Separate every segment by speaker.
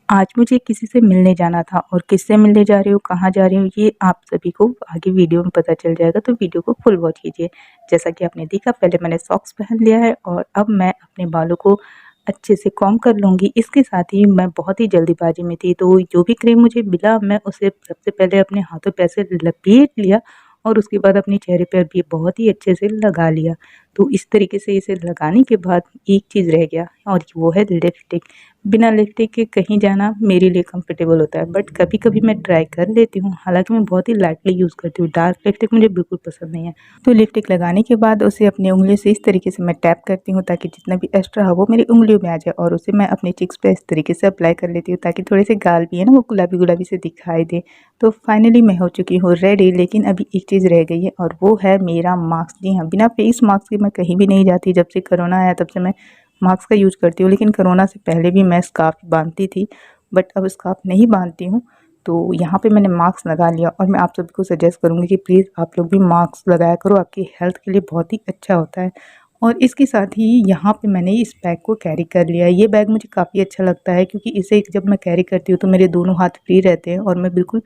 Speaker 1: आज मुझे किसी से मिलने जाना था और किससे मिलने जा रही हूँ, कहाँ जा रही हूँ, ये आप सभी को आगे वीडियो में पता चल जाएगा, तो वीडियो को फुल वॉच कीजिए। जैसा कि आपने देखा, पहले मैंने सॉक्स पहन लिया है और अब मैं अपने बालों को अच्छे से कॉम्ब कर लूँगी। इसके साथ ही मैं बहुत ही जल्दीबाजी में थी, तो जो भी क्रीम मुझे मिला मैं उसे सबसे पहले अपने हाथों पे ऐसे लपेट लिया और उसके बाद अपने चेहरे पर भी बहुत ही अच्छे से लगा लिया। तो इस तरीके से इसे लगाने के बाद एक चीज़ रह गया और वो है लिपस्टिक। बिना लिपस्टिक के कहीं जाना मेरे लिए कंफर्टेबल होता है, बट कभी-कभी मैं ट्राई कर लेती हूँ। हालाँकि मैं बहुत ही लाइटली यूज़ करती हूँ, डार्क लिपस्टिक मुझे बिल्कुल पसंद नहीं है। तो लिपस्टिक लगाने के बाद उसे अपनी उँगलियों से इस तरीके से मैं टैप करती हूँ ताकि जितना भी एक्स्ट्रा हो वो मेरी उँगलियों में आ जाए, और उसे मैं अपने चिक्स पे इस तरीके से अप्लाई कर लेती हूँ ताकि थोड़े से गाल भी है ना वो गुलाबी-गुलाबी से दिखाई दे। तो फाइनली मैं हो चुकी हूँ रेडी, लेकिन अभी एक चीज़ रह गई है और वो है मेरा मास्क। जी हाँ, बिना फेस मास्क के मैं कहीं भी नहीं जाती। जब से कोरोना आया तब से मैं मास्क का यूज़ करती हूँ, लेकिन कोरोना से पहले भी मैं स्कार्फ बांधती थी, बट अब स्कार्फ नहीं बांधती हूँ। तो यहाँ पे मैंने मास्क लगा लिया और मैं आप सभी को सजेस्ट करूँगी कि प्लीज़ आप लोग भी मास्क लगाया करो, आपकी हेल्थ के लिए बहुत ही अच्छा होता है। और इसके साथ ही यहाँ पे मैंने इस बैग को कैरी कर लिया है। ये बैग मुझे काफ़ी अच्छा लगता है क्योंकि इसे जब मैं कैरी करती हूँ तो मेरे दोनों हाथ फ्री रहते हैं और मैं बिल्कुल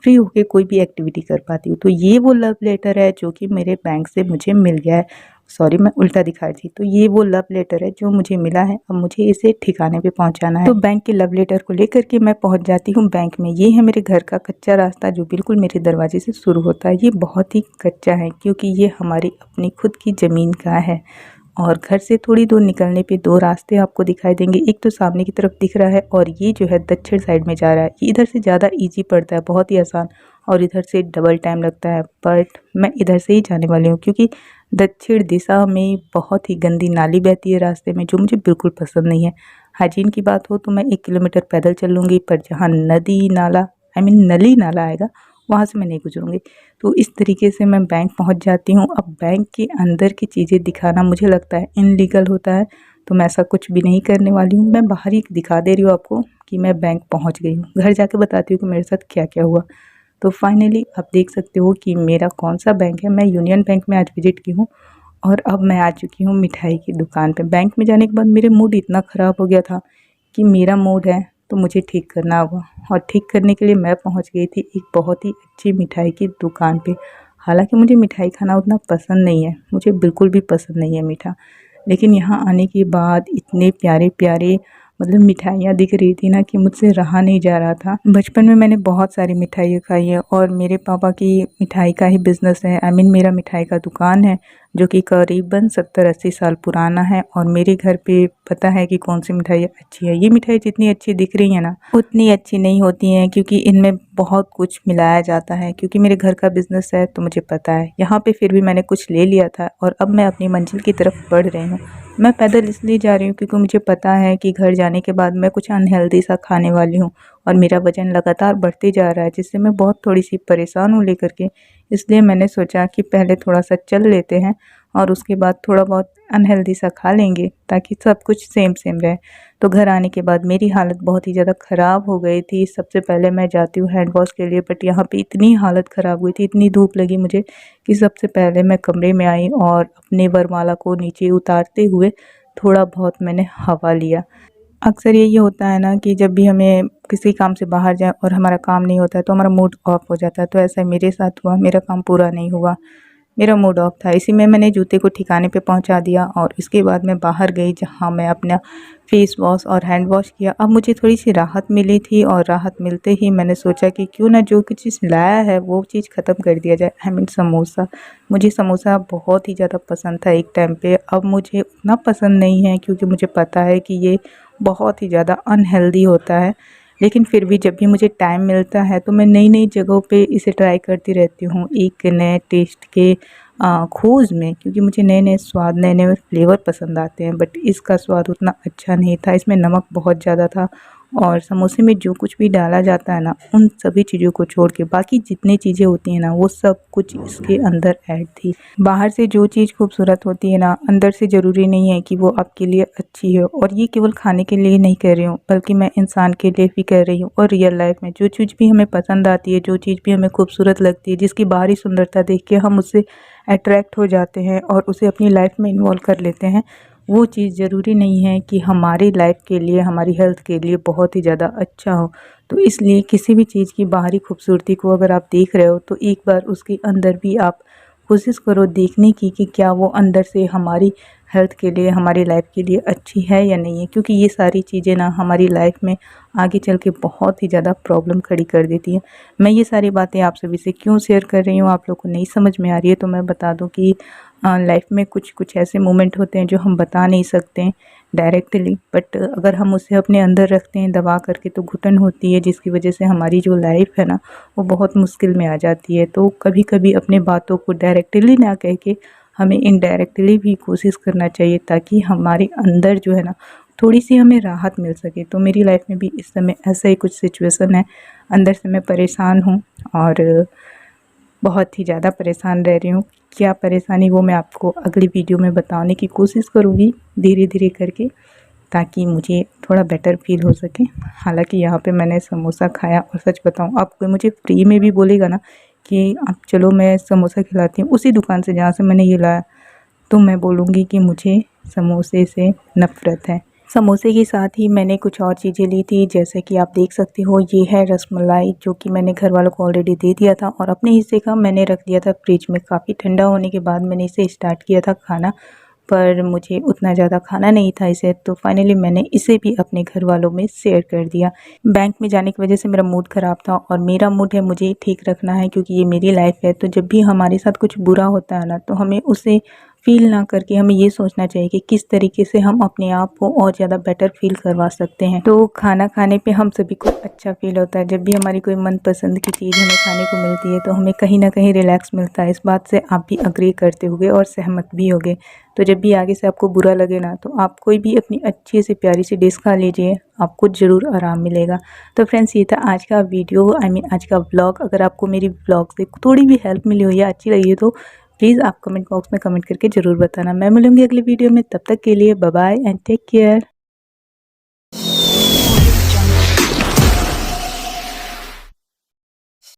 Speaker 1: फ्री होके कोई भी एक्टिविटी कर पाती हूँ। तो ये वो लव लेटर है जो कि मेरे बैंक से मुझे मिल गया है। सॉरी, मैं उल्टा दिखा रही थी। तो ये वो लव लेटर है जो मुझे मिला है, अब मुझे इसे ठिकाने पे पहुंचाना है। तो बैंक के लव लेटर को लेकर के मैं पहुंच जाती हूँ बैंक में। ये है मेरे घर का कच्चा रास्ता जो बिल्कुल मेरे दरवाजे से शुरू होता है। ये बहुत ही कच्चा है क्योंकि ये हमारी अपनी खुद की ज़मीन का है। और घर से थोड़ी दूर निकलने पे दो रास्ते आपको दिखाई देंगे। एक तो सामने की तरफ दिख रहा है और ये जो है दक्षिण साइड में जा रहा है। ये इधर से ज़्यादा इजी पड़ता है, बहुत ही आसान, और इधर से डबल टाइम लगता है। बट मैं इधर से ही जाने वाली हूँ क्योंकि दक्षिण दिशा में बहुत ही गंदी नाली बहती है रास्ते में, जो मुझे बिल्कुल पसंद नहीं है। हाइजीन की बात हो तो मैं 1 किलोमीटर पैदल चल लूँगी, पर जहाँ नदी नाला नली नाला आएगा वहाँ से मैं नहीं गुजरूँगी। तो इस तरीके से मैं बैंक पहुँच जाती हूँ। अब बैंक के अंदर की चीज़ें दिखाना मुझे लगता है इनलीगल होता है, तो मैं ऐसा कुछ भी नहीं करने वाली हूँ। मैं बाहर ही दिखा दे रही हूँ आपको कि मैं बैंक पहुँच गई हूँ। घर जाके बताती हूँ कि मेरे साथ क्या-क्या हुआ। तो फाइनली आप देख सकते हो कि मेरा कौन-सा बैंक है। मैं यूनियन बैंक में आज विज़िट की हूँ और अब मैं आ चुकी हूँ मिठाई की दुकान पे। बैंक में जाने के बाद मेरे मूड इतना ख़राब हो गया था कि मेरा मूड है तो मुझे ठीक करना होगा, और ठीक करने के लिए मैं पहुंच गई थी एक बहुत ही अच्छी मिठाई की दुकान पे। हालांकि मुझे मिठाई खाना उतना पसंद नहीं है, मुझे बिल्कुल भी पसंद नहीं है मीठा, लेकिन यहाँ आने के बाद इतने प्यारे-प्यारे मिठाइयाँ दिख रही थी ना कि मुझसे रहा नहीं जा रहा था। बचपन में मैंने बहुत सारी मिठाइयाँ खाई है और मेरे पापा की मिठाई का ही बिज़नेस है। मेरा मिठाई का दुकान है जो कि करीबन 70-80 साल पुराना है, और मेरे घर पे पता है कि कौन सी मिठाई अच्छी है। ये मिठाई जितनी अच्छी दिख रही है ना उतनी अच्छी नहीं होती हैं क्योंकि इनमें बहुत कुछ मिलाया जाता है। क्योंकि मेरे घर का बिज़नेस है तो मुझे पता है। यहाँ पे फिर भी मैंने कुछ ले लिया था और अब मैं अपनी मंजिल की तरफ बढ़ रही हूँ। मैं पैदल इसलिए जा रही हूँ क्योंकि मुझे पता है कि घर जाने के बाद मैं कुछ अनहेल्दी सा खाने वाली हूँ और मेरा वज़न लगातार बढ़ते जा रहा है, जिससे मैं बहुत थोड़ी-सी परेशान हूँ लेकर के। इसलिए मैंने सोचा कि पहले थोड़ा-सा चल लेते हैं और उसके बाद थोड़ा बहुत अनहेल्दी सा खा लेंगे ताकि सब कुछ सेम रहे। तो घर आने के बाद मेरी हालत बहुत ही ज़्यादा ख़राब हो गई थी। सबसे पहले मैं जाती हूँ हैंड वॉश के लिए, बट यहाँ पे इतनी हालत ख़राब हुई थी, इतनी धूप लगी मुझे कि सबसे पहले मैं कमरे में आई और अपने वरमाला को नीचे उतारते हुए थोड़ा बहुत मैंने हवा लिया। अक्सर यही होता है ना कि जब भी हमें किसी काम से बाहर जाएँ और हमारा काम नहीं होता है तो हमारा मूड ऑफ हो जाता है। तो ऐसा मेरे साथ हुआ, मेरा काम पूरा नहीं हुआ, मेरा मूड ऑफ था। इसी में मैंने जूते को ठिकाने पे पहुंचा दिया और इसके बाद मैं बाहर गई जहां मैं अपना फेस वॉश और हैंड वॉश किया। अब मुझे थोड़ी सी राहत मिली थी और राहत मिलते ही मैंने सोचा कि क्यों ना जो कुछ चीज़ लाया है वो चीज़ ख़त्म कर दिया जाए। समोसा। मुझे समोसा बहुत ही ज़्यादा पसंद था एक टाइम पे, अब मुझे उतना पसंद नहीं है क्योंकि मुझे पता है कि ये बहुत ही ज़्यादा अनहेल्दी होता है। लेकिन फिर भी जब भी मुझे टाइम मिलता है तो मैं नई-नई जगहों पे इसे ट्राई करती रहती हूँ, एक नए टेस्ट के खोज में, क्योंकि मुझे नए-नए स्वाद, नए-नए फ्लेवर पसंद आते हैं। बट इसका स्वाद उतना अच्छा नहीं था, इसमें नमक बहुत ज़्यादा था और समोसे में जो कुछ भी डाला जाता है ना, उन सभी चीज़ों को छोड़ के बाकी जितनी चीज़ें होती हैं ना, वो सब कुछ इसके अंदर ऐड थी। बाहर से जो चीज़ खूबसूरत होती है ना, अंदर से ज़रूरी नहीं है कि वो आपके लिए अच्छी है। और ये केवल खाने के लिए नहीं कह रही हूँ, बल्कि मैं इंसान के लिए भी कह रही हूँ। और रियल लाइफ में जो चीज़ भी हमें पसंद आती है, जो चीज़ भी हमें खूबसूरत लगती है, जिसकी बाहरी सुंदरता देख के हम उससे अट्रैक्ट हो जाते हैं और उसे अपनी लाइफ में इन्वॉल्व कर लेते हैं, वो चीज़ ज़रूरी नहीं है कि हमारी लाइफ के लिए, हमारी हेल्थ के लिए बहुत ही ज़्यादा अच्छा हो। तो इसलिए किसी भी चीज़ की बाहरी खूबसूरती को अगर आप देख रहे हो तो एक बार उसके अंदर भी आप कोशिश करो देखने की कि क्या वो अंदर से हमारी हेल्थ के लिए, हमारी लाइफ के लिए अच्छी है या नहीं है। क्योंकि ये सारी चीज़ें ना हमारी लाइफ में आगे चल के बहुत ही ज़्यादा प्रॉब्लम खड़ी कर देती हैं। मैं ये सारी बातें आप सभी से क्यों शेयर कर रही हूँ, आप लोग को नहीं समझ में आ रही है तो मैं बता दूँ कि लाइफ में कुछ कुछ ऐसे मोमेंट होते हैं जो हम बता नहीं सकते हैं डायरेक्टली, बट अगर हम उसे अपने अंदर रखते हैं दबा करके तो घुटन होती है, जिसकी वजह से हमारी जो लाइफ है ना वो बहुत मुश्किल में आ जाती है। तो कभी कभी अपने बातों को डायरेक्टली ना कह के हमें इनडायरेक्टली भी कोशिश करना चाहिए, ताकि हमारे अंदर जो है ना थोड़ी सी हमें राहत मिल सके। तो मेरी लाइफ में भी इस समय ऐसा ही कुछ सिचुएशन है, अंदर से मैं परेशान हूँ और बहुत ही ज़्यादा परेशान रह रही हूँ। क्या परेशानी वो मैं आपको अगली वीडियो में बताने की कोशिश करूँगी धीरे धीरे करके, ताकि मुझे थोड़ा बेटर फ़ील हो सके। हालाँकि यहाँ पे मैंने समोसा खाया और सच बताऊँ, अब कोई मुझे फ्री में भी बोलेगा ना कि अब चलो मैं समोसा खिलाती हूँ उसी दुकान से जहाँ से मैंने ये लाया, तो मैं बोलूँगी कि मुझे समोसे से नफ़रत है। समोसे के साथ ही मैंने कुछ और चीज़ें ली थी, जैसे कि आप देख सकते हो ये है रसमलाई, जो कि मैंने घर वालों को ऑलरेडी दे दिया था और अपने हिस्से का मैंने रख दिया था फ्रिज में। काफ़ी ठंडा होने के बाद मैंने इसे स्टार्ट किया था खाना, पर मुझे उतना ज़्यादा खाना नहीं था इसे, तो फाइनली मैंने इसे भी अपने घर वालों में शेयर कर दिया। बैंक में जाने की वजह से मेरा मूड ख़राब था और मेरा मूड है मुझे ठीक रखना है, क्योंकि ये मेरी लाइफ है। तो जब भी हमारे साथ कुछ बुरा होता है ना, तो हमें उसे फ़ील ना करके हमें ये सोचना चाहिए कि किस तरीके से हम अपने आप को और ज़्यादा बेटर फ़ील करवा सकते हैं। तो खाना खाने पे हम सभी को अच्छा फ़ील होता है। जब भी हमारी कोई मनपसंद की चीज़ हमें खाने को मिलती है तो हमें कहीं ना कहीं रिलैक्स मिलता है। इस बात से आप भी अग्री करते होंगे और सहमत भी होंगे। तो जब भी आगे से आपको बुरा लगे ना, तो आप कोई भी अपनी अच्छी सी प्यारी सी डिश खा लीजिए, आपको ज़रूर आराम मिलेगा। तो फ्रेंड्स, ये था आज का वीडियो, आज का व्लॉग। अगर आपको मेरी व्लॉग से थोड़ी भी हेल्प मिली हो या अच्छी लगी हो तो प्लीज़ आप कमेंट बॉक्स में कमेंट करके ज़रूर बताना। मैं मिलूँगी अगली वीडियो में, तब तक के लिए bye bye and take care.